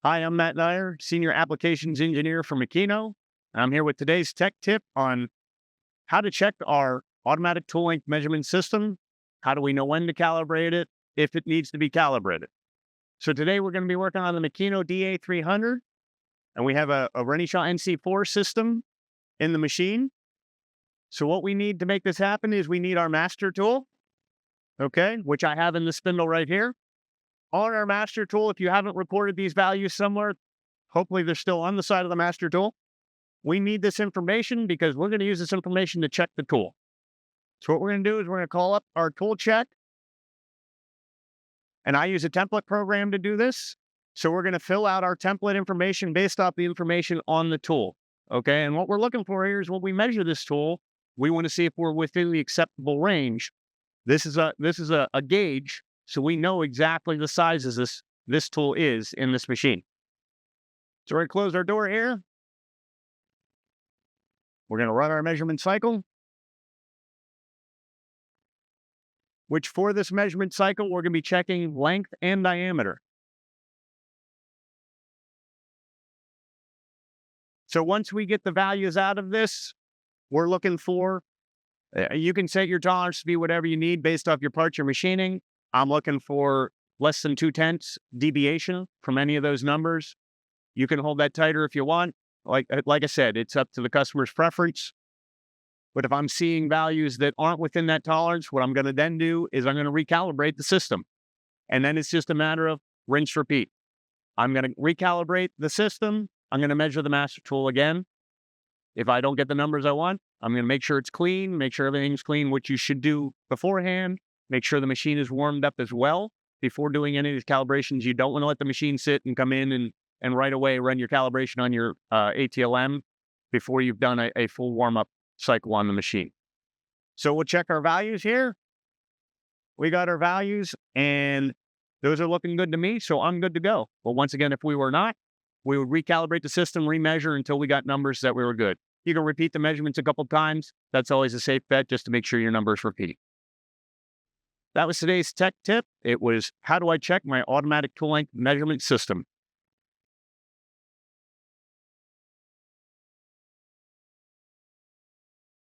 Hi, I'm Matt Nyer, Senior Applications Engineer for Makino. I'm here with today's tech tip on how to check our automatic tool length measurement system. How do we know when to calibrate it, if it needs to be calibrated? So today we're going to be working on the Makino DA300, and we have a Renishaw NC4 system in the machine. So what we need to make this happen is we need our master tool, okay, which I have in the spindle right here. On our master tool, if you haven't recorded these values somewhere, hopefully they're still on the side of the master tool. We need this information because we're going to use this information to check the tool. So what we're going to do is we're going to call up our tool check. And I use a template program to do this. So we're going to fill out our template information based off the information on the tool. Okay. And what we're looking for here is when we measure this tool, we want to see if we're within the acceptable range. This is a gauge. So we know exactly the sizes this tool is in this machine. So we're going to close our door here. We're going to run our measurement cycle, which for this measurement cycle, we're going to be checking length and diameter. So once we get the values out of this, we're looking for, you can set your tolerance to be whatever you need based off your parts you're machining. I'm looking for less than 0.2 deviation from any of those numbers. You can hold that tighter if you want. Like I said, it's up to the customer's preference. But if I'm seeing values that aren't within that tolerance, what I'm going to then do is I'm going to recalibrate the system. And then it's just a matter of rinse, repeat. I'm going to recalibrate the system. I'm going to measure the master tool again. If I don't get the numbers I want, I'm going to make sure it's clean, make sure everything's clean, which you should do beforehand. Make sure the machine is warmed up as well before doing any of these calibrations. You don't want to let the machine sit and come in and right away run your calibration on your ATLM before you've done a full warm-up cycle on the machine. So we'll check our values here. We got our values, and those are looking good to me, so I'm good to go. But once again, if we were not, we would recalibrate the system, remeasure until we got numbers that we were good. You can repeat the measurements a couple times. That's always a safe bet, just to make sure your numbers repeat. That was today's tech tip. It was, how do I check my automatic tool length measurement system?